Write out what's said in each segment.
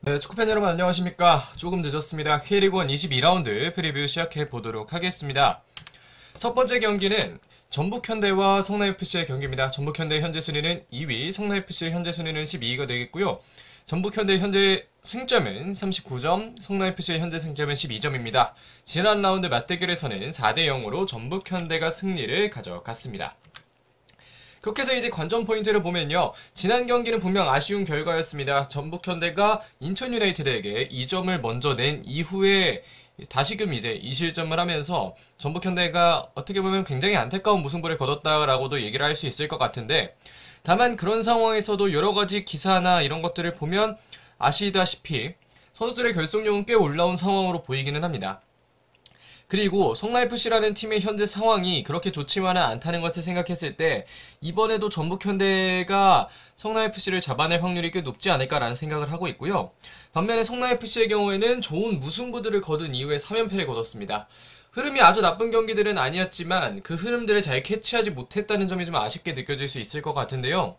네, 축구팬 여러분 안녕하십니까. 조금 늦었습니다. K리그1 22라운드 프리뷰 시작해 보도록 하겠습니다. 첫 번째 경기는 전북현대와 성남FC의 경기입니다. 전북현대 현재 순위는 2위, 성남FC의 현재 순위는 12위가 되겠고요. 전북현대 현재 승점은 39점, 성남FC의 현재 승점은 12점입니다. 지난 라운드 맞대결에서는 4대 0으로 전북현대가 승리를 가져갔습니다. 그렇게 해서 이제 관전 포인트를 보면요. 지난 경기는 분명 아쉬운 결과였습니다. 전북현대가 인천 유나이티드에게 2점을 먼저 낸 이후에 다시금 이제 2실점을 하면서 전북현대가 어떻게 보면 굉장히 안타까운 무승부를 거뒀다라고도 얘기를 할 수 있을 것 같은데, 다만 그런 상황에서도 여러 가지 기사나 이런 것들을 보면 아시다시피 선수들의 결속력은 꽤 올라온 상황으로 보이기는 합니다. 그리고 성남FC라는 팀의 현재 상황이 그렇게 좋지만은 않다는 것을 생각했을 때 이번에도 전북현대가 성남FC를 잡아낼 확률이 꽤 높지 않을까라는 생각을 하고 있고요. 반면에 성남FC의 경우에는 좋은 무승부들을 거둔 이후에 3연패를 거뒀습니다. 흐름이 아주 나쁜 경기들은 아니었지만 그 흐름들을 잘 캐치하지 못했다는 점이 좀 아쉽게 느껴질 수 있을 것 같은데요.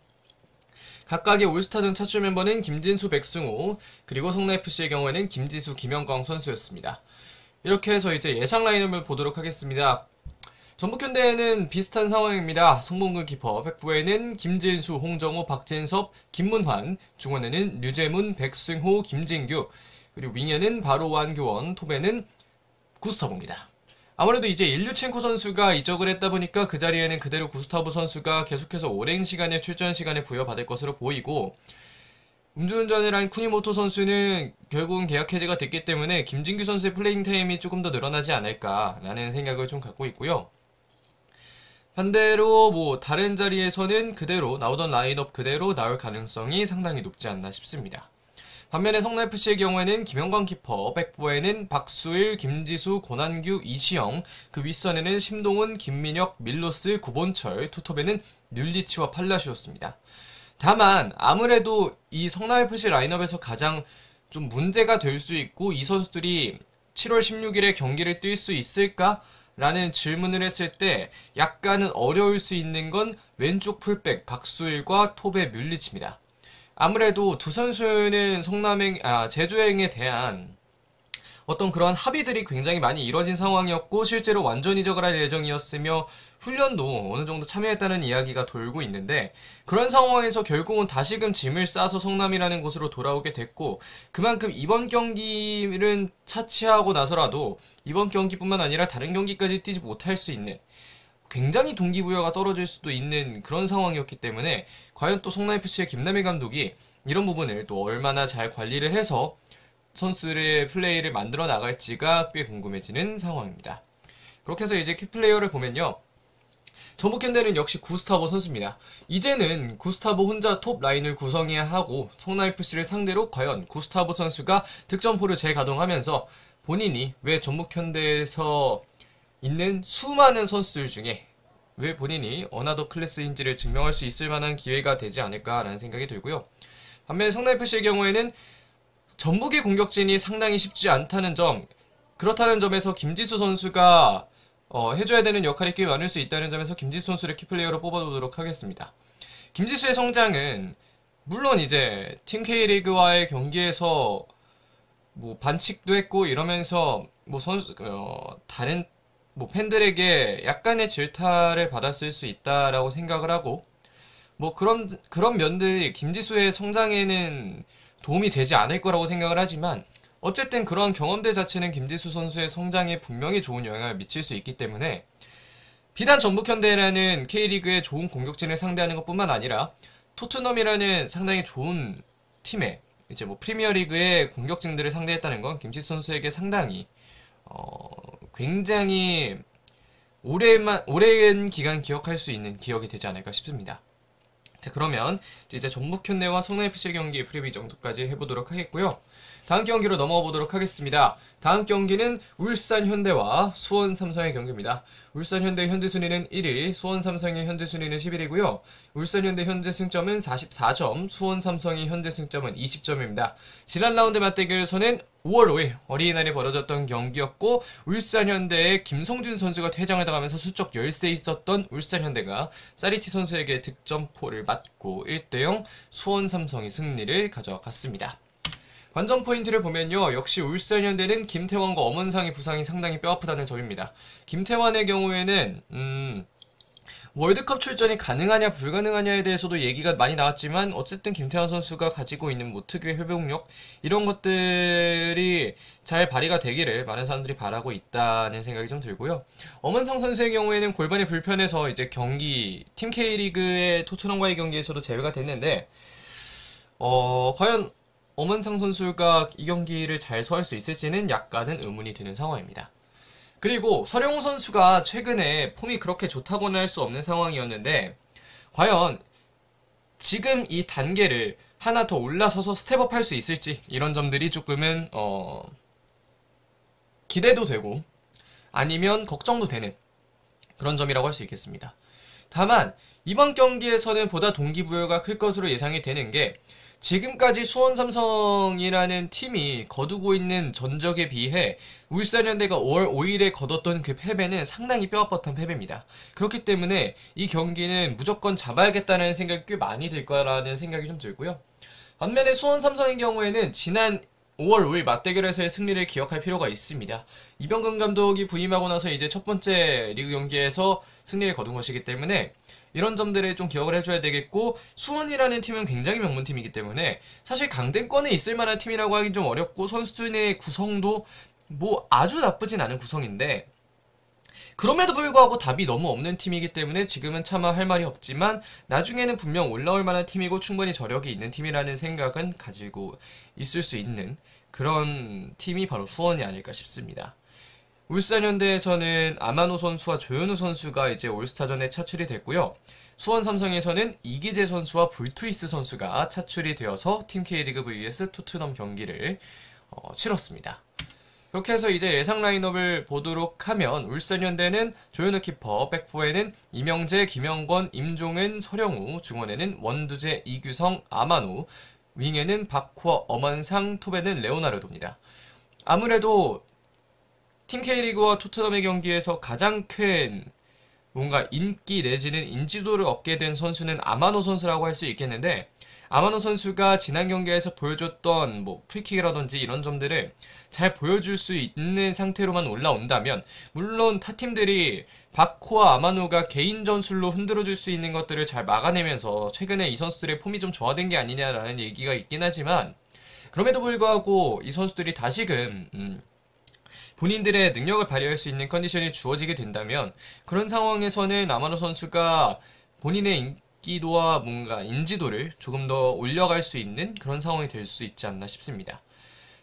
각각의 올스타전 차출 멤버는 김진수, 백승호, 그리고 성남FC의 경우에는 김지수, 김영광 선수였습니다. 이렇게 해서 이제 예상 라인업을 보도록 하겠습니다. 전북현대는 비슷한 상황입니다. 송범근 키퍼, 백부에는 김진수, 홍정호, 박진섭, 김문환, 중원에는 류재문, 백승호, 김진규, 그리고 윙에는 바로 완교원, 톱에는 구스타보입니다. 아무래도 이제 일류첸코 선수가 이적을 했다 보니까 그 자리에는 그대로 구스타보 선수가 계속해서 오랜 시간의 출전 시간을 부여받을 것으로 보이고, 음주운전을 한 쿠니모토 선수는 결국은 계약 해지가 됐기 때문에 김진규 선수의 플레잉 타임이 조금 더 늘어나지 않을까라는 생각을 좀 갖고 있고요. 반대로 다른 자리에서는 그대로 나오던 라인업 그대로 나올 가능성이 상당히 높지 않나 싶습니다. 반면에 성남FC의 경우에는 김영광 키퍼, 백보에는 박수일, 김지수, 권한규, 이시영, 그 윗선에는 심동훈, 김민혁, 밀로스, 구본철, 투톱에는 뮬리치와 팔라시오였습니다. 다만 아무래도 이 성남FC 라인업에서 가장 좀 문제가 될 수 있고 이 선수들이 7월 16일에 경기를 뛸 수 있을까? 라는 질문을 했을 때 약간은 어려울 수 있는 건 왼쪽 풀백 박수일과 톱의 뮬리치입니다. 아무래도 두 선수는 제주행에 대한 어떤 그런 합의들이 굉장히 많이 이뤄진 상황이었고 실제로 완전 이적을 할 예정이었으며 훈련도 어느 정도 참여했다는 이야기가 돌고 있는데, 그런 상황에서 결국은 다시금 짐을 싸서 성남이라는 곳으로 돌아오게 됐고, 그만큼 이번 경기를 차치하고 나서라도 이번 경기뿐만 아니라 다른 경기까지 뛰지 못할 수 있는, 굉장히 동기부여가 떨어질 수도 있는 그런 상황이었기 때문에 과연 또 성남FC의 김남일 감독이 이런 부분을 또 얼마나 잘 관리를 해서 선수들의 플레이를 만들어 나갈지가 꽤 궁금해지는 상황입니다. 그렇게 해서 이제 키플레이어를 보면요. 전북현대는 역시 구스타보 선수입니다. 이제는 구스타보 혼자 톱 라인을 구성해야 하고 성남FC를 상대로 과연 구스타보 선수가 득점포를 재가동하면서 본인이 왜 전북현대에서 있는 수많은 선수들 중에 왜 본인이 어나더 클래스인지를 증명할 수 있을 만한 기회가 되지 않을까라는 생각이 들고요. 반면에 성남FC의 경우에는 전북의 공격진이 상당히 쉽지 않다는 점, 그렇다는 점에서 김지수 선수가 해줘야 되는 역할이 꽤 많을 수 있다는 점에서 김지수 선수를 키플레이어로 뽑아보도록 하겠습니다. 김지수의 성장은 물론 이제 팀 K리그와의 경기에서 반칙도 했고 이러면서 다른 팬들에게 약간의 질타를 받았을 수 있다라고 생각을 하고, 그런 면들이 김지수의 성장에는 도움이 되지 않을 거라고 생각을 하지만, 어쨌든 그러한 경험들 자체는 김지수 선수의 성장에 분명히 좋은 영향을 미칠 수 있기 때문에 비단 전북현대라는 K리그의 좋은 공격진을 상대하는 것뿐만 아니라 토트넘이라는 상당히 좋은 팀의 이제 프리미어리그의 공격진들을 상대했다는 건 김지수 선수에게 상당히 굉장히 오랜 기간 기억할 수 있는 기억이 되지 않을까 싶습니다. 자, 그러면 이제 전북현대와 성남FC 경기 프리뷰 정도까지 해보도록 하겠고요. 다음 경기로 넘어가 보도록 하겠습니다. 다음 경기는 울산현대와 수원삼성의 경기입니다. 울산현대 현재 순위는 1위, 수원삼성의 현재 순위는 11위고요. 울산현대 현재 승점은 44점, 수원삼성의 현재 승점은 20점입니다. 지난 라운드 맞대결에서는 5월 5일 어린이날에 벌어졌던 경기였고, 울산현대의 김성준 선수가 퇴장을 당하면서 수적 열세 있었던 울산현대가 사리치 선수에게 득점포를 맞고 1대0 수원삼성이 승리를 가져갔습니다. 관전 포인트를 보면요. 역시 울산현대는 김태환과 엄원상의 부상이 상당히 뼈아프다는 점입니다. 김태환의 경우에는 월드컵 출전이 가능하냐 불가능하냐에 대해서도 얘기가 많이 나왔지만 어쨌든 김태환 선수가 가지고 있는 뭐 특유의 회복력 이런 것들이 잘 발휘가 되기를 많은 사람들이 바라고 있다는 생각이 좀 들고요. 엄원상 선수의 경우에는 골반이 불편해서 이제 경기 팀 K리그의 토트넘과의 경기에서도 제외가 됐는데 과연 엄원상 선수가 이 경기를 잘 소화할 수 있을지는 약간은 의문이 드는 상황입니다. 그리고 서령우 선수가 최근에 폼이 그렇게 좋다고는 할 수 없는 상황이었는데 과연 지금 이 단계를 하나 더 올라서서 스텝업 할 수 있을지 이런 점들이 조금은 기대도 되고 아니면 걱정도 되는 그런 점이라고 할 수 있겠습니다. 다만 이번 경기에서는 보다 동기부여가 클 것으로 예상이 되는 게 지금까지 수원삼성이라는 팀이 거두고 있는 전적에 비해 울산현대가 5월 5일에 거뒀던 그 패배는 상당히 뼈아팠던 패배입니다. 그렇기 때문에 이 경기는 무조건 잡아야겠다는 생각이 꽤 많이 들 거라는 생각이 좀 들고요. 반면에 수원삼성의 경우에는 지난 5월 5일 맞대결에서의 승리를 기억할 필요가 있습니다. 이병근 감독이 부임하고 나서 이제 첫 번째 리그 경기에서 승리를 거둔 것이기 때문에 이런 점들을 좀 기억을 해줘야 되겠고 수원이라는 팀은 굉장히 명문팀이기 때문에 사실 강등권에 있을 만한 팀이라고 하긴 좀 어렵고 선수들의 구성도 뭐 아주 나쁘진 않은 구성인데 그럼에도 불구하고 답이 너무 없는 팀이기 때문에 지금은 차마 할 말이 없지만 나중에는 분명 올라올 만한 팀이고 충분히 저력이 있는 팀이라는 생각은 가지고 있을 수 있는 그런 팀이 바로 수원이 아닐까 싶습니다. 울산현대에서는 아마노 선수와 조현우 선수가 이제 올스타전에 차출이 됐고요. 수원 삼성에서는 이기재 선수와 불투이스 선수가 차출이 되어서 팀 K리그 vs 토트넘 경기를 치렀습니다. 그렇게 해서 이제 예상 라인업을 보도록 하면 울산현대는 조현우 키퍼, 백포에는 이명재, 김영권, 임종은, 서령우, 중원에는 원두재, 이규성, 아마노, 윙에는 박호, 엄원상, 톱에는 레오나르도입니다. 아무래도 팀 K리그와 토트넘의 경기에서 가장 큰 뭔가 인기 내지는 인지도를 얻게 된 선수는 아마노 선수라고 할 수 있겠는데 아마노 선수가 지난 경기에서 보여줬던 뭐 프리킥이라든지 이런 점들을 잘 보여줄 수 있는 상태로만 올라온다면 물론 타 팀들이 바코와 아마노가 개인 전술로 흔들어줄 수 있는 것들을 잘 막아내면서 최근에 이 선수들의 폼이 좀 저하된 게 아니냐라는 얘기가 있긴 하지만 그럼에도 불구하고 이 선수들이 다시금 본인들의 능력을 발휘할 수 있는 컨디션이 주어지게 된다면 그런 상황에서는 아마노 선수가 본인의 인기도와 뭔가 인지도를 조금 더 올려갈 수 있는 그런 상황이 될 수 있지 않나 싶습니다.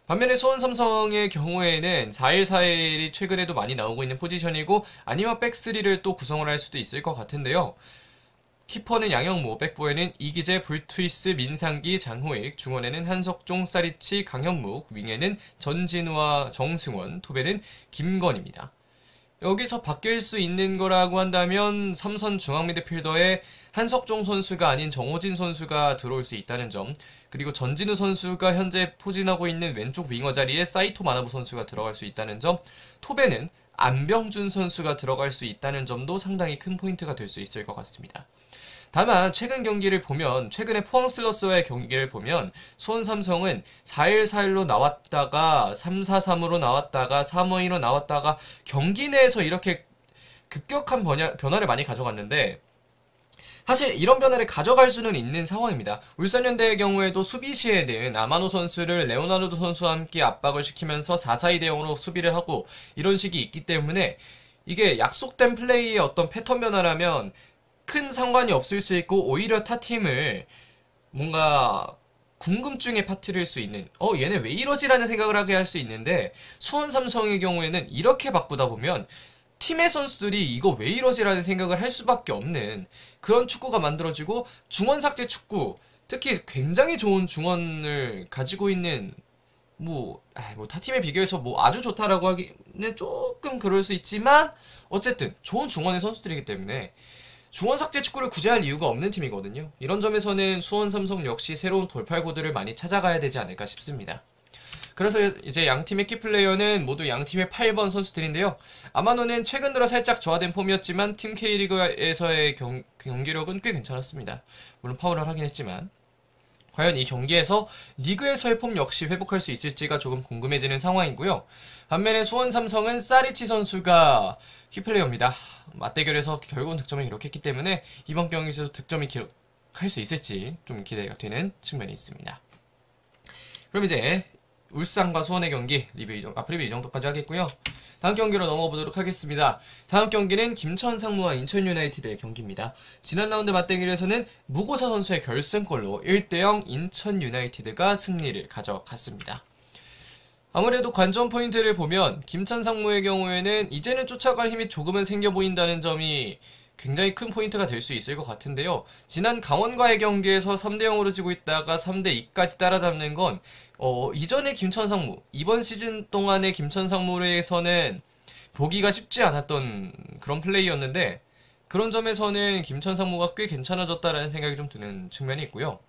반면에 수원삼성의 경우에는 4-1-4-1이 최근에도 많이 나오고 있는 포지션이고 아니면 백스리를 또 구성을 할 수도 있을 것 같은데요. 키퍼는 양영모, 백보에는 이기재, 불투이스, 민상기, 장호익, 중원에는 한석종, 사리치, 강현묵, 윙에는 전진우와 정승원, 톱에는 김건입니다. 여기서 바뀔 수 있는 거라고 한다면 삼선 중앙 미드필더에 한석종 선수가 아닌 정호진 선수가 들어올 수 있다는 점, 그리고 전진우 선수가 현재 포진하고 있는 왼쪽 윙어 자리에 사이토 마나부 선수가 들어갈 수 있다는 점, 톱에는 안병준 선수가 들어갈 수 있다는 점도 상당히 큰 포인트가 될 수 있을 것 같습니다. 다만 최근 경기를 보면 최근에 포항 슬러스와의 경기를 보면 수원 삼성은 4-1-4-1로 나왔다가 3-4-3으로 나왔다가 3-5-2로 나왔다가 경기 내에서 이렇게 급격한 변화를 많이 가져갔는데 사실 이런 변화를 가져갈 수는 있는 상황입니다. 울산현대의 경우에도 수비 시에는 아마노 선수를 레오나르도 선수와 함께 압박을 시키면서 4-4-2 대응으로 수비를 하고 이런 식이 있기 때문에 이게 약속된 플레이의 어떤 패턴 변화라면 큰 상관이 없을 수 있고 오히려 타 팀을 뭔가 궁금증에 빠뜨릴 수 있는 얘네 왜 이러지라는 생각을 하게 할 수 있는데 수원 삼성의 경우에는 이렇게 바꾸다 보면 팀의 선수들이 이거 왜 이러지라는 생각을 할 수밖에 없는 그런 축구가 만들어지고 중원 삭제 축구 특히 굉장히 좋은 중원을 가지고 있는 타 팀에 비교해서 아주 좋다라고 하기는 조금 그럴 수 있지만 어쨌든 좋은 중원의 선수들이기 때문에 중원 삭제 축구를 굳이 할 이유가 없는 팀이거든요. 이런 점에서는 수원 삼성 역시 새로운 돌팔구들을 많이 찾아가야 되지 않을까 싶습니다. 그래서 이제 양팀의 키플레이어는 모두 양팀의 8번 선수들인데요. 아마노는 최근 들어 살짝 저하된 폼이었지만 팀 K리그에서의 경기력은 꽤 괜찮았습니다. 물론 파울을 하긴 했지만 과연 이 경기에서 리그에서의 폼 역시 회복할 수 있을지가 조금 궁금해지는 상황이고요. 반면에 수원 삼성은 사리치 선수가 키플레이어입니다. 맞대결에서 결국은 득점을 기록했기 때문에 이번 경기에서 득점이 기록할 수 있을지 좀 기대가 되는 측면이 있습니다. 그럼 이제 울산과 수원의 경기 프리뷰 이 정도까지 하겠고요. 다음 경기로 넘어보도록 하겠습니다. 다음 경기는 김천 상무와 인천 유나이티드의 경기입니다. 지난 라운드 맞대결에서는 무고사 선수의 결승골로 1대0 인천 유나이티드가 승리를 가져갔습니다. 아무래도 관전 포인트를 보면 김천 상무의 경우에는 이제는 쫓아갈 힘이 조금은 생겨 보인다는 점이 굉장히 큰 포인트가 될 수 있을 것 같은데요. 지난 강원과의 경기에서 3대0으로 지고 있다가 3대2까지 따라잡는 건 이전의 김천 상무, 이번 시즌 동안의 김천 상무에서는 보기가 쉽지 않았던 그런 플레이였는데 그런 점에서는 김천 상무가 꽤 괜찮아졌다라는 생각이 좀 드는 측면이 있고요.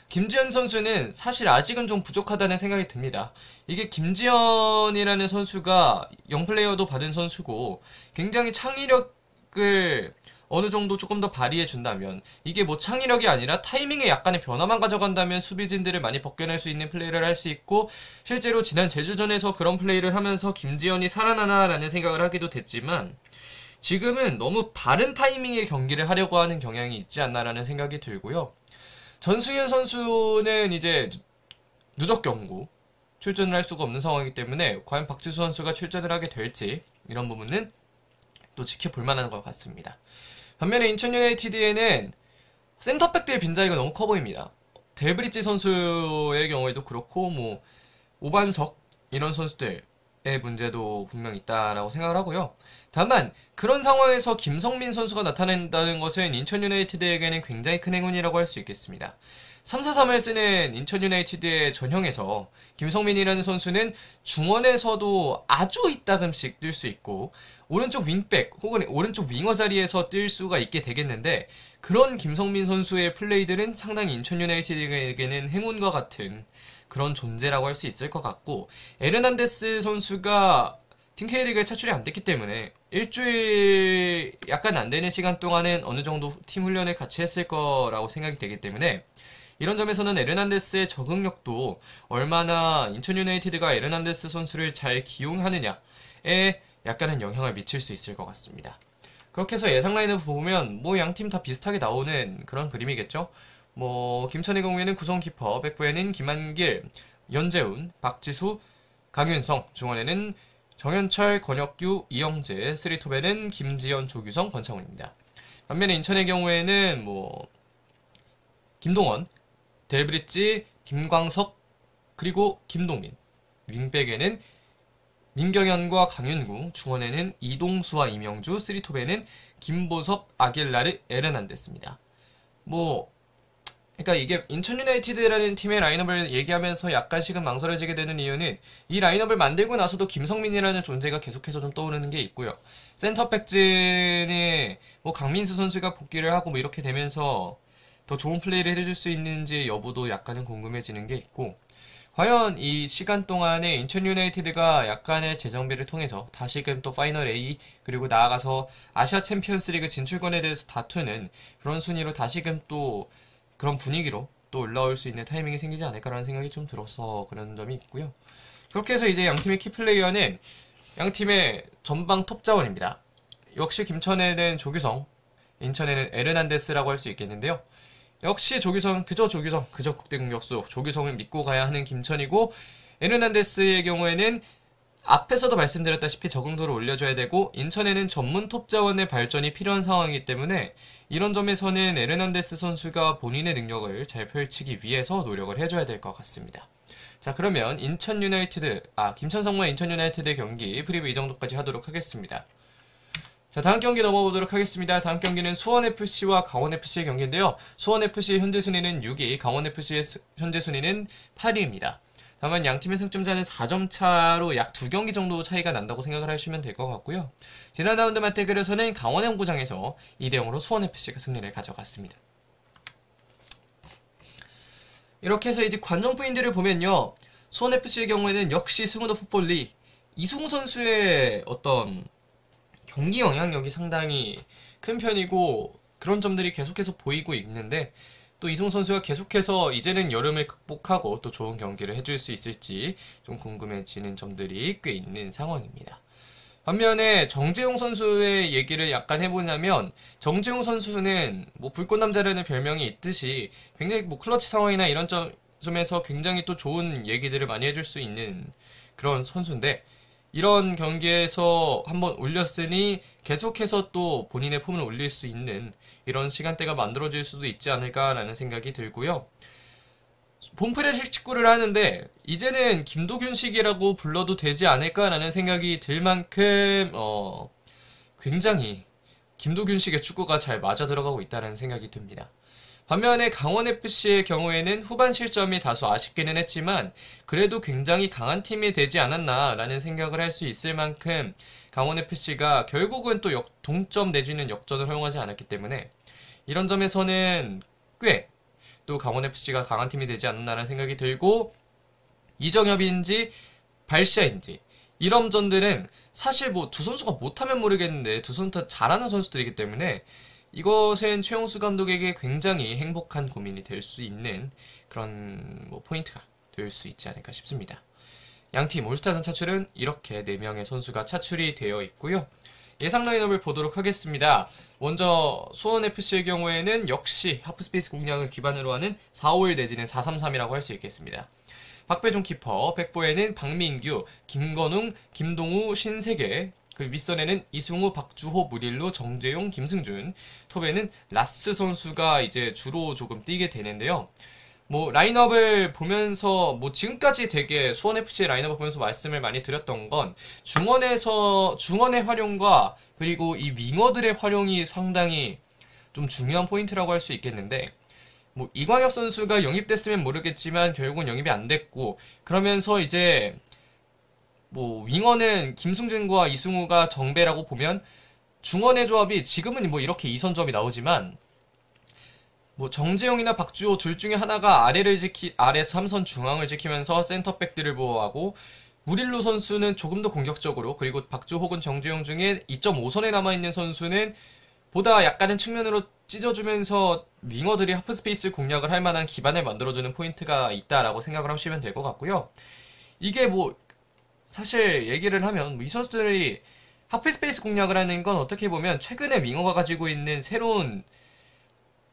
김지현 선수는 사실 아직은 좀 부족하다는 생각이 듭니다. 이게 김지현이라는 선수가 영플레이어도 받은 선수고 굉장히 창의력을 어느 정도 조금 더 발휘해 준다면 이게 뭐 창의력이 아니라 타이밍에 약간의 변화만 가져간다면 수비진들을 많이 벗겨낼 수 있는 플레이를 할 수 있고 실제로 지난 제주전에서 그런 플레이를 하면서 김지현이 살아나나라는 생각을 하기도 됐지만 지금은 너무 바른 타이밍의 경기를 하려고 하는 경향이 있지 않나라는 생각이 들고요. 전승현 선수는 이제 누적 경고 출전을 할 수가 없는 상황이기 때문에 과연 박지수 선수가 출전을 하게 될지 이런 부분은 또 지켜볼 만한 것 같습니다. 반면에 인천 유나이티드에는 센터백들의 빈자리가 너무 커 보입니다. 델브리지 선수의 경우에도 그렇고 뭐 오반석 이런 선수들의 문제도 분명 있다라고 생각을 하고요. 다만 그런 상황에서 김성민 선수가 나타난다는 것은 인천 유나이티드에게는 굉장히 큰 행운이라고 할 수 있겠습니다. 3-4-3을 쓰는 인천 유나이티드의 전형에서 김성민이라는 선수는 중원에서도 아주 이따금씩 뛸 수 있고 오른쪽 윙백 혹은 오른쪽 윙어 자리에서 뛸 수가 있게 되겠는데 그런 김성민 선수의 플레이들은 상당히 인천 유나이티드에게는 행운과 같은 그런 존재라고 할 수 있을 것 같고 에르난데스 선수가 팀 K리그에 차출이 안 됐기 때문에 일주일 약간 안 되는 시간 동안은 어느 정도 팀 훈련을 같이 했을 거라고 생각이 되기 때문에 이런 점에서는 에르난데스의 적응력도 얼마나 인천 유나이티드가 에르난데스 선수를 잘 기용하느냐에 약간은 영향을 미칠 수 있을 것 같습니다. 그렇게 해서 예상 라인을 보면 뭐 양 팀 다 비슷하게 나오는 그런 그림이겠죠. 뭐 김천의 경우에는 구성 키퍼, 백부에는 김한길, 연재훈, 박지수, 강윤성, 중원에는 정현철, 권혁규, 이영재, 쓰리톱에는 김지현, 조규성, 권창훈입니다. 반면에 인천의 경우에는 뭐 김동원, 델브리지, 김광석, 그리고 김동민, 윙백에는 민경현과 강윤구, 중원에는 이동수와 이명주, 쓰리톱에는 김보섭, 아길라르, 에르난데스입니다. 그러니까 이게 인천 유나이티드라는 팀의 라인업을 얘기하면서 약간씩은 망설여지게 되는 이유는 이 라인업을 만들고 나서도 김성민이라는 존재가 계속해서 좀 떠오르는 게 있고요. 센터백진에 뭐 강민수 선수가 복귀를 하고 뭐 이렇게 되면서 더 좋은 플레이를 해줄 수 있는지 여부도 약간은 궁금해지는 게 있고 과연 이 시간 동안에 인천 유나이티드가 약간의 재정비를 통해서 다시금 또 파이널 A 그리고 나아가서 아시아 챔피언스리그 진출권에 대해서 다투는 그런 순위로 다시금 또 그런 분위기로 또 올라올 수 있는 타이밍이 생기지 않을까라는 생각이 좀 들어서 그런 점이 있고요. 그렇게 해서 이제 양팀의 키플레이어는 양팀의 전방 톱 자원입니다. 역시 김천에는 조규성, 인천에는 에르난데스라고 할 수 있겠는데요. 역시 조규성, 그저 국대 공격수 조규성을 믿고 가야 하는 김천이고 에르난데스의 경우에는 앞에서도 말씀드렸다시피 적응도를 올려줘야 되고 인천에는 전문 톱 자원의 발전이 필요한 상황이기 때문에 이런 점에서는 에르난데스 선수가 본인의 능력을 잘 펼치기 위해서 노력을 해줘야 될 것 같습니다. 자 그러면 김천 상무와 인천 유나이티드의 경기 프리뷰 이 정도까지 하도록 하겠습니다. 자 다음 경기 넘어보도록 하겠습니다. 다음 경기는 수원FC와 강원FC의 경기인데요. 수원FC의 현재 순위는 6위, 강원FC의 현재 순위는 8위입니다. 다만 양팀의 승점차는 4점 차로 약 2경기 정도 차이가 난다고 생각을 하시면 될 것 같고요. 지난 라운드 맞대결에서는 강원 야구장에서 2대0으로 수원FC가 승리를 가져갔습니다. 이렇게 해서 이제 관전 포인트를 보면요. 수원FC의 경우에는 역시 스무더 풋볼리 이승우 선수의 어떤 경기 영향력이 상당히 큰 편이고 그런 점들이 계속해서 보이고 있는데 또 이승우 선수가 계속해서 이제는 여름을 극복하고 또 좋은 경기를 해줄 수 있을지 좀 궁금해지는 점들이 꽤 있는 상황입니다. 반면에 정재용 선수의 얘기를 약간 해보자면, 정재용 선수는 뭐 불꽃남자라는 별명이 있듯이 굉장히 뭐 클러치 상황이나 이런 점에서 굉장히 또 좋은 얘기들을 많이 해줄 수 있는 그런 선수인데, 이런 경기에서 한번 올렸으니 계속해서 또 본인의 폼을 올릴 수 있는 이런 시간대가 만들어질 수도 있지 않을까라는 생각이 들고요. 봄프레식 축구를 하는데 이제는 김도균식이라고 불러도 되지 않을까라는 생각이 들 만큼 굉장히 김도균식의 축구가 잘 맞아 들어가고 있다는 생각이 듭니다. 반면에 강원FC의 경우에는 후반 실점이 다소 아쉽기는 했지만 그래도 굉장히 강한 팀이 되지 않았나라는 생각을 할 수 있을 만큼 강원FC가 결국은 또 동점 내지는 역전을 허용하지 않았기 때문에 이런 점에서는 꽤 또 강원FC가 강한 팀이 되지 않았나라는 생각이 들고, 이정협인지 발시아인지 이런 점들은 사실 뭐 두 선수가 못하면 모르겠는데 두 선수 다 잘하는 선수들이기 때문에 이것은 최용수 감독에게 굉장히 행복한 고민이 될 수 있는 그런 뭐 포인트가 될 수 있지 않을까 싶습니다. 양팀 올스타전 차출은 이렇게 4명의 선수가 차출이 되어 있고요. 예상 라인업을 보도록 하겠습니다. 먼저 수원FC의 경우에는 역시 하프스페이스 공략을 기반으로 하는 4-5-1 내지는 4-3-3이라고 할 수 있겠습니다. 박배종 키퍼, 백보에는 박민규, 김건웅, 김동우, 신세계, 그 윗선에는 이승우, 박주호, 무릴로, 정재용, 김승준, 톱에는 라스 선수가 이제 주로 조금 뛰게 되는데요. 뭐 라인업을 보면서 뭐 지금까지 되게 수원FC의 라인업을 보면서 말씀을 많이 드렸던 건 중원의 활용과 그리고 이 윙어들의 활용이 상당히 좀 중요한 포인트라고 할 수 있겠는데, 뭐 이광엽 선수가 영입됐으면 모르겠지만 결국은 영입이 안 됐고, 그러면서 이제 뭐 윙어는 김승준과 이승우가 정배라고 보면 중원의 조합이 지금은 뭐 이렇게 2선 조합이 나오지만 뭐 정재용이나 박주호 둘 중에 하나가 아래에서 3선 중앙을 지키면서 센터백들을 보호하고, 무릴로 선수는 조금 더 공격적으로, 그리고 박주호 혹은 정재용 중에 2.5선에 남아있는 선수는 보다 약간은 측면으로 찢어주면서 윙어들이 하프스페이스 공략을 할 만한 기반을 만들어주는 포인트가 있다라고 생각을 하시면 될 것 같고요. 이게 뭐 사실 얘기를 하면 이 선수들이 하프스페이스 공략을 하는 건 어떻게 보면 최근에 윙어가 가지고 있는 새로운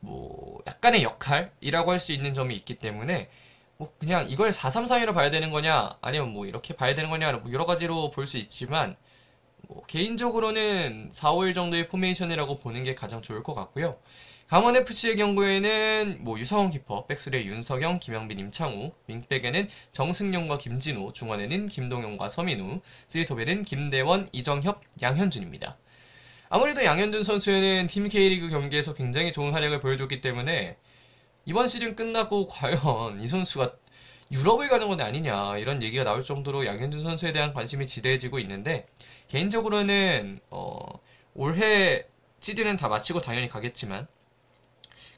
뭐 약간의 역할이라고 할 수 있는 점이 있기 때문에 뭐 그냥 이걸 4-3-3으로 봐야 되는 거냐 아니면 뭐 이렇게 봐야 되는 거냐 뭐 여러 가지로 볼 수 있지만, 뭐 개인적으로는 4-5-1 정도의 포메이션이라고 보는 게 가장 좋을 것 같고요. 강원FC의 경우에는 뭐 유성원 키퍼, 백스리에 윤석영, 김영빈, 임창우, 윙백에는 정승용과 김진우, 중원에는 김동용과 서민우, 쓰리톱에는 김대원, 이정협, 양현준입니다. 아무래도 양현준 선수는 팀 K리그 경기에서 굉장히 좋은 활약을 보여줬기 때문에 이번 시즌 끝나고 과연 이 선수가 유럽을 가는 건 아니냐 이런 얘기가 나올 정도로 양현준 선수에 대한 관심이 지대해지고 있는데, 개인적으로는 올해 시즌은 다 마치고 당연히 가겠지만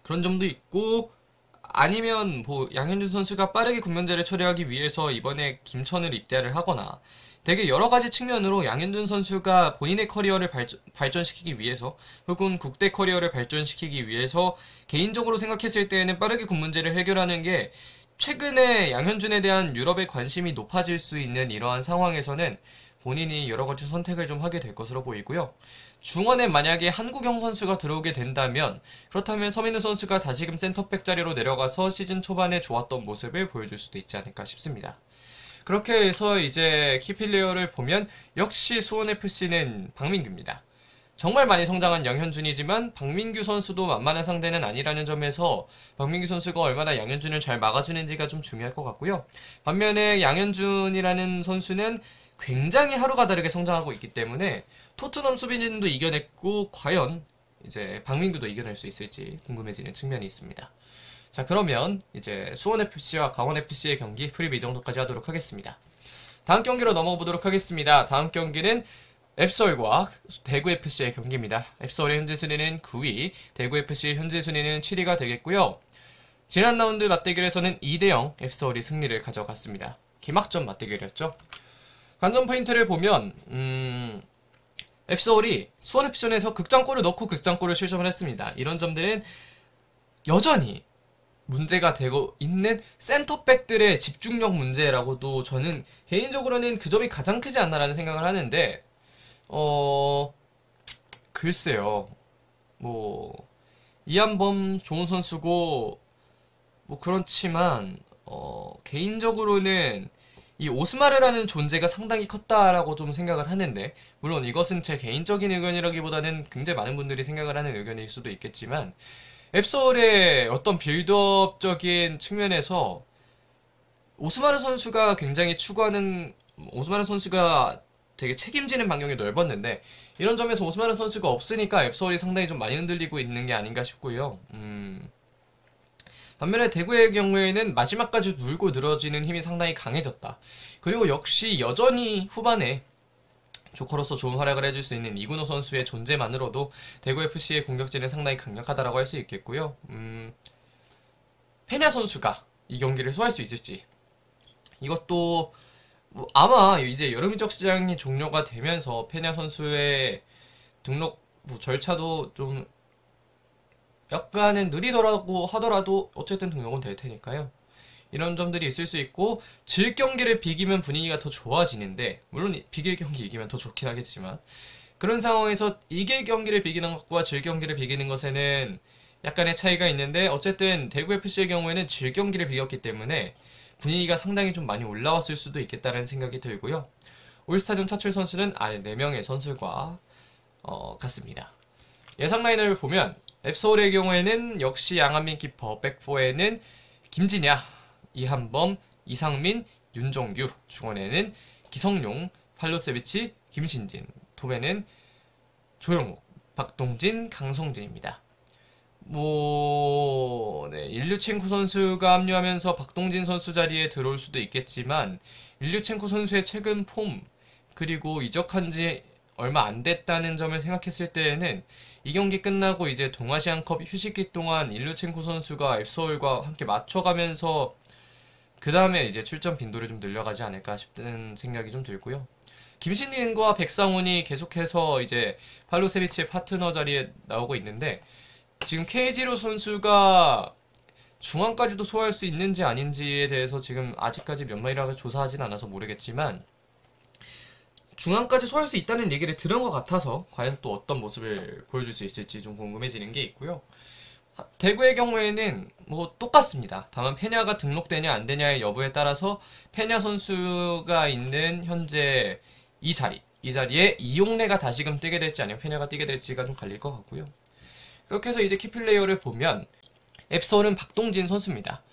그런 점도 있고, 아니면 뭐 양현준 선수가 빠르게 국면제를 처리하기 위해서 이번에 김천을 입대를 하거나 되게 여러 가지 측면으로 양현준 선수가 본인의 커리어를 발전시키기 위해서 혹은 국대 커리어를 발전시키기 위해서 개인적으로 생각했을 때에는 빠르게 군 문제를 해결하는 게 최근에 양현준에 대한 유럽의 관심이 높아질 수 있는 이러한 상황에서는 본인이 여러 가지 선택을 좀 하게 될 것으로 보이고요. 중원에 만약에 한국영 선수가 들어오게 된다면, 그렇다면 서민우 선수가 다시금 센터백 자리로 내려가서 시즌 초반에 좋았던 모습을 보여줄 수도 있지 않을까 싶습니다. 그렇게 해서 이제 키플레이어를 보면 역시 수원FC는 박민규입니다. 정말 많이 성장한 양현준이지만 박민규 선수도 만만한 상대는 아니라는 점에서 박민규 선수가 얼마나 양현준을 잘 막아주는지가 좀 중요할 것 같고요. 반면에 양현준이라는 선수는 굉장히 하루가 다르게 성장하고 있기 때문에 토트넘 수비진도 이겨냈고 과연 이제 박민규도 이겨낼 수 있을지 궁금해지는 측면이 있습니다. 자, 그러면 이제 수원FC와 강원FC의 경기 프리뷰 이 정도까지 하도록 하겠습니다. 다음 경기로 넘어가 보도록 하겠습니다. 다음 경기는 앱서울과 대구FC의 경기입니다. 앱서울의 현재 순위는 9위, 대구FC의 현재 순위는 7위가 되겠고요. 지난 라운드 맞대결에서는 2대0 앱서울이 승리를 가져갔습니다. 개막전 맞대결이었죠. 관전 포인트를 보면 앱서울이 수원FC전에서 극장골을 넣고 극장골을 실점을 했습니다. 이런 점들은 여전히 문제가 되고 있는 센터백들의 집중력 문제라고도 저는 개인적으로는 그 점이 가장 크지 않나라는 생각을 하는데, 글쎄요. 뭐, 이한범 좋은 선수고, 뭐 그렇지만, 개인적으로는 이 오스마르라는 존재가 상당히 컸다라고 좀 생각을 하는데, 물론 이것은 제 개인적인 의견이라기보다는 굉장히 많은 분들이 생각을 하는 의견일 수도 있겠지만, 앱서울의 어떤 빌드업적인 측면에서 오스마르 선수가 굉장히 추구하는, 오스마르 선수가 되게 책임지는 반경이 넓었는데, 이런 점에서 오스마르 선수가 없으니까 앱서울이 상당히 좀 많이 흔들리고 있는 게 아닌가 싶고요. 반면에 대구의 경우에는 마지막까지 물고 늘어지는 힘이 상당히 강해졌다. 그리고 역시 여전히 후반에 조커로서 좋은 활약을 해줄 수 있는 이근호 선수의 존재만으로도 대구FC의 공격진은 상당히 강력하다라고 할 수 있겠고요. 페냐 선수가 이 경기를 소화할 수 있을지. 이것도 뭐 아마 이제 여름이적 시장이 종료가 되면서 페냐 선수의 등록 뭐 절차도 좀 약간은 느리더라고 하더라도 어쨌든 등록은 될 테니까요. 이런 점들이 있을 수 있고, 질 경기를 비기면 분위기가 더 좋아지는데, 물론 비길 경기 이기면 더 좋긴 하겠지만, 그런 상황에서 이길 경기를 비기는 것과 질 경기를 비기는 것에는 약간의 차이가 있는데, 어쨌든 대구FC의 경우에는 질 경기를 비겼기 때문에 분위기가 상당히 좀 많이 올라왔을 수도 있겠다는 생각이 들고요. 올스타전 차출 선수는 아래 4명의 선수과 같습니다. 예상 라인을 보면 앱서울의 경우에는 역시 양한민 키퍼, 백포에는 김진야, 이한범, 이상민, 윤정규, 중원에는 기성용, 팔로세비치, 김신진, 톱에는 조영욱, 박동진, 강성진입니다. 네, 일류첸코 선수가 합류하면서 박동진 선수 자리에 들어올 수도 있겠지만, 일류첸코 선수의 최근 폼, 그리고 이적한 지 얼마 안 됐다는 점을 생각했을 때에는 이 경기 끝나고 이제 동아시안컵 휴식기 동안 일류첸코 선수가 앱서울과 함께 맞춰가면서 그 다음에 이제 출전 빈도를 좀 늘려가지 않을까 싶은 생각이 좀 들고요. 김신진과 백상훈이 계속해서 이제 팔로세비치의 파트너 자리에 나오고 있는데, 지금 케이지로 선수가 중앙까지도 소화할 수 있는지 아닌지에 대해서 지금 아직까지 몇 마리라고 조사하진 않아서 모르겠지만, 중앙까지 소화할 수 있다는 얘기를 들은 것 같아서 과연 또 어떤 모습을 보여줄 수 있을지 좀 궁금해지는 게 있고요. 대구의 경우에는 뭐 똑같습니다. 다만 페냐가 등록되냐 안 되냐의 여부에 따라서 페냐 선수가 있는 현재 이 자리에 이용래가 다시금 뛰게 될지 아니면 페냐가 뛰게 될지가 좀 갈릴 것 같고요. 그렇게 해서 이제 키플레이어를 보면 앱서울은 박동진 선수입니다.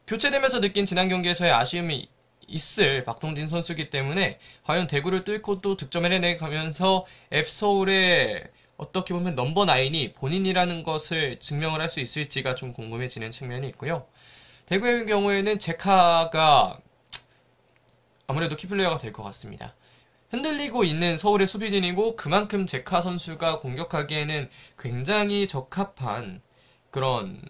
교체되면서 느낀 지난 경기에서의 아쉬움이 있을 박동진 선수이기 때문에 과연 대구를 뚫고 또 득점을 해내가면서 앱서울의 어떻게 보면 넘버 9이 본인이라는 것을 증명을 할 수 있을지가 좀 궁금해지는 측면이 있고요. 대구의 경우에는 제카가 아무래도 키플레이어가 될 것 같습니다. 흔들리고 있는 서울의 수비진이고 그만큼 제카 선수가 공격하기에는 굉장히 적합한 그런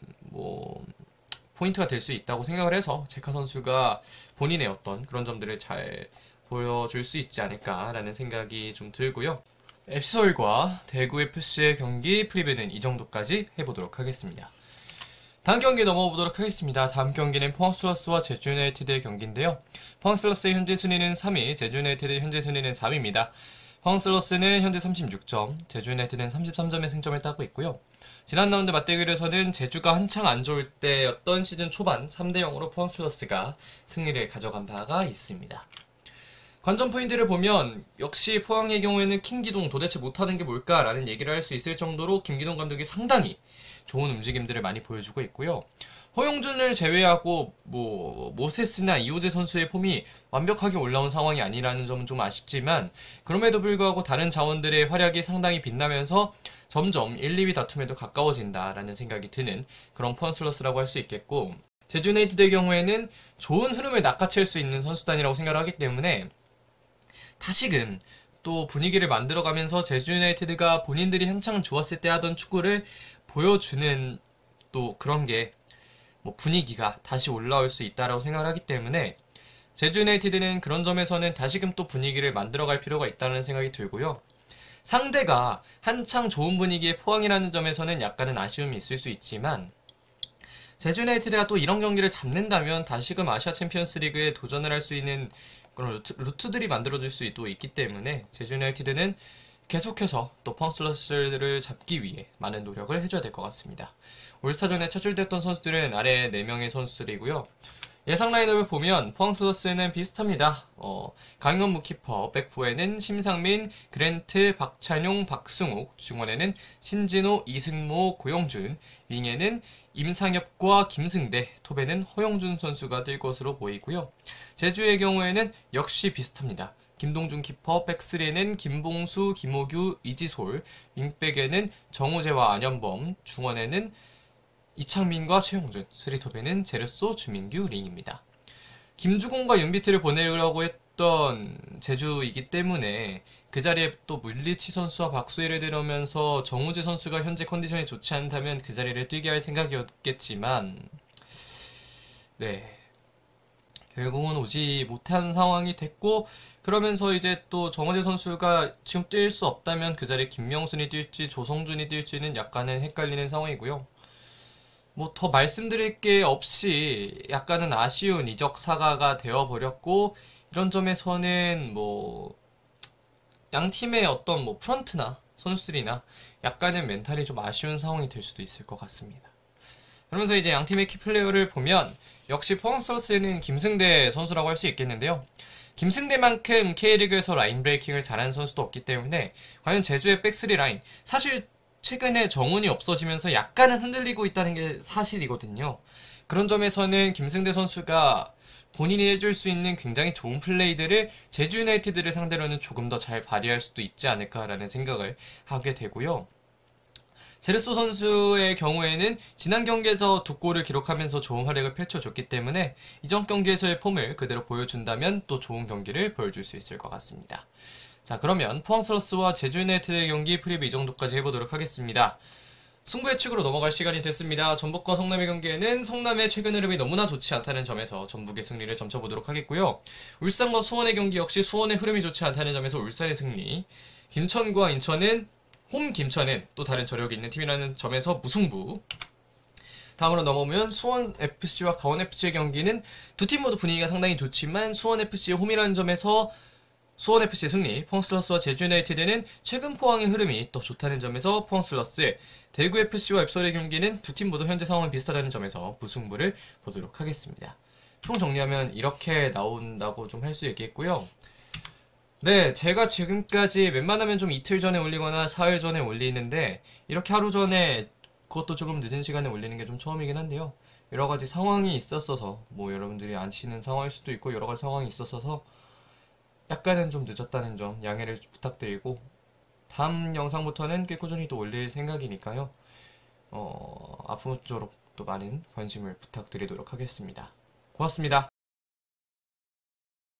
포인트가 될 수 있다고 생각을 해서 제카 선수가 본인의 어떤 그런 점들을 잘 보여줄 수 있지 않을까라는 생각이 좀 들고요. 앱서울과 대구FC의 경기 프리뷰는 이 정도까지 해보도록 하겠습니다. 다음 경기 넘어보도록 하겠습니다. 다음 경기는 포항슬러스와 제주유나이티드의 경기인데요. 포항슬러스의 현재 순위는 3위, 제주유나이티드의 현재 순위는 4위입니다. 포항슬러스는 현재 36점, 제주유나이티드는 33점의 승점을 따고 있고요. 지난 라운드 맞대결에서는 제주가 한창 안 좋을 때였던 시즌 초반 3대0으로 포항슬러스가 승리를 가져간 바가 있습니다. 관전 포인트를 보면 역시 포항의 경우에는 킹기동 도대체 못하는 게 뭘까라는 얘기를 할 수 있을 정도로 김기동 감독이 상당히 좋은 움직임들을 많이 보여주고 있고요. 허용준을 제외하고 모세스나 이호재 선수의 폼이 완벽하게 올라온 상황이 아니라는 점은 좀 아쉽지만, 그럼에도 불구하고 다른 자원들의 활약이 상당히 빛나면서 점점 1, 2위 다툼에도 가까워진다라는 생각이 드는 그런 포항슬러스라고 할 수 있겠고, 제주유나이티드의 경우에는 좋은 흐름을 낚아챌 수 있는 선수단이라고 생각을 하기 때문에 다시금 또 분위기를 만들어가면서 제주유나이티드가 본인들이 한창 좋았을 때 하던 축구를 보여주는 또 그런 게 분위기가 다시 올라올 수 있다라고 생각을 하기 때문에 제주유나이티드는 그런 점에서는 다시금 또 분위기를 만들어갈 필요가 있다는 생각이 들고요. 상대가 한창 좋은 분위기의 포항이라는 점에서는 약간은 아쉬움이 있을 수 있지만 제주 유나이티드가 또 이런 경기를 잡는다면 다시금 아시아 챔피언스 리그에 도전을 할 수 있는 그런 루트들이 만들어질 수 또 있기 때문에 제주 유나이티드는 계속해서 또 포항 슬러스를 잡기 위해 많은 노력을 해줘야 될 것 같습니다. 올스타전에 차출됐던 선수들은 아래 4명의 선수들이고요. 예상 라인업을 보면 포항 슬러스는 비슷합니다. 강현무 키퍼, 백포에는 심상민, 그랜트, 박찬용, 박승욱, 중원에는 신진호, 이승모, 고영준, 윙에는 임상엽과 김승대, 톱에는 허영준 선수가 뛸 것으로 보이고요. 제주의 경우에는 역시 비슷합니다. 김동준 키퍼, 백스리에는 김봉수, 김호규, 이지솔, 윙백에는 정우재와 안현범, 중원에는 이창민과 최용준, 스리톱에는 제르소, 주민규, 링입니다. 김주공과 윤비트를 보내려고 했던 제주이기 때문에 그 자리에 또 물리치 선수와 박수일을 들어오면서 정우재 선수가 현재 컨디션이 좋지 않다면 그 자리를 뛰게 할 생각이었겠지만 네, 결국은 오지 못한 상황이 됐고 그러면서 이제 또 정우재 선수가 지금 뛸 수 없다면 그 자리에 김명순이 뛸지 조성준이 뛸지는 약간은 헷갈리는 상황이고요. 뭐 더 말씀드릴 게 없이 약간은 아쉬운 이적 사가가 되어버렸고 이런 점에서는 뭐 양 팀의 어떤 뭐 프런트나 선수들이나 약간은 멘탈이 좀 아쉬운 상황이 될 수도 있을 것 같습니다. 그러면서 이제 양 팀의 키플레이어를 보면 역시 포항 슬러스는 김승대 선수라고 할 수 있겠는데요. 김승대만큼 K리그에서 라인 브레이킹을 잘하는 선수도 없기 때문에 과연 제주의 백스리 라인 사실 최근에 정훈이 없어지면서 약간은 흔들리고 있다는 게 사실이거든요. 그런 점에서는 김승대 선수가 본인이 해줄 수 있는 굉장히 좋은 플레이들을 제주 유나이티드를 상대로는 조금 더 잘 발휘할 수도 있지 않을까라는 생각을 하게 되고요. 제르소 선수의 경우에는 지난 경기에서 2골을 기록하면서 좋은 활약을 펼쳐줬기 때문에 이전 경기에서의 폼을 그대로 보여준다면 또 좋은 경기를 보여줄 수 있을 것 같습니다. 자, 그러면 포항 슬러스와 제주 유나이티드의 경기 프리뷰 이 정도까지 해보도록 하겠습니다. 승부 예측으로 넘어갈 시간이 됐습니다. 전북과 성남의 경기에는 성남의 최근 흐름이 너무나 좋지 않다는 점에서 전북의 승리를 점쳐보도록 하겠고요. 울산과 수원의 경기 역시 수원의 흐름이 좋지 않다는 점에서 울산의 승리, 김천과 인천은 홈 김천은 또 다른 저력이 있는 팀이라는 점에서 무승부. 다음으로 넘어오면 수원FC와 강원FC의 경기는 두 팀 모두 분위기가 상당히 좋지만 수원FC의 홈이라는 점에서 수원FC 승리, 포항 슬러스와 제주 유나이티드는 최근 포항의 흐름이 또 좋다는 점에서 포항 슬러스, 대구FC와 앱솔의 경기는 두 팀 모두 현재 상황이 비슷하다는 점에서 무승부를 보도록 하겠습니다. 총 정리하면 이렇게 나온다고 좀 할 수 있겠고요. 네, 제가 지금까지 웬만하면 좀 이틀 전에 올리거나 사흘 전에 올리는데 이렇게 하루 전에 그것도 조금 늦은 시간에 올리는 게 좀 처음이긴 한데요. 여러 가지 상황이 있었어서 뭐 여러분들이 아시는 상황일 수도 있고 여러 가지 상황이 있었어서 약간은 좀 늦었다는 점 양해를 부탁드리고 다음 영상부터는 꽤 꾸준히 또 올릴 생각이니까요. 앞으로쪼록 또 많은 관심을 부탁드리도록 하겠습니다. 고맙습니다.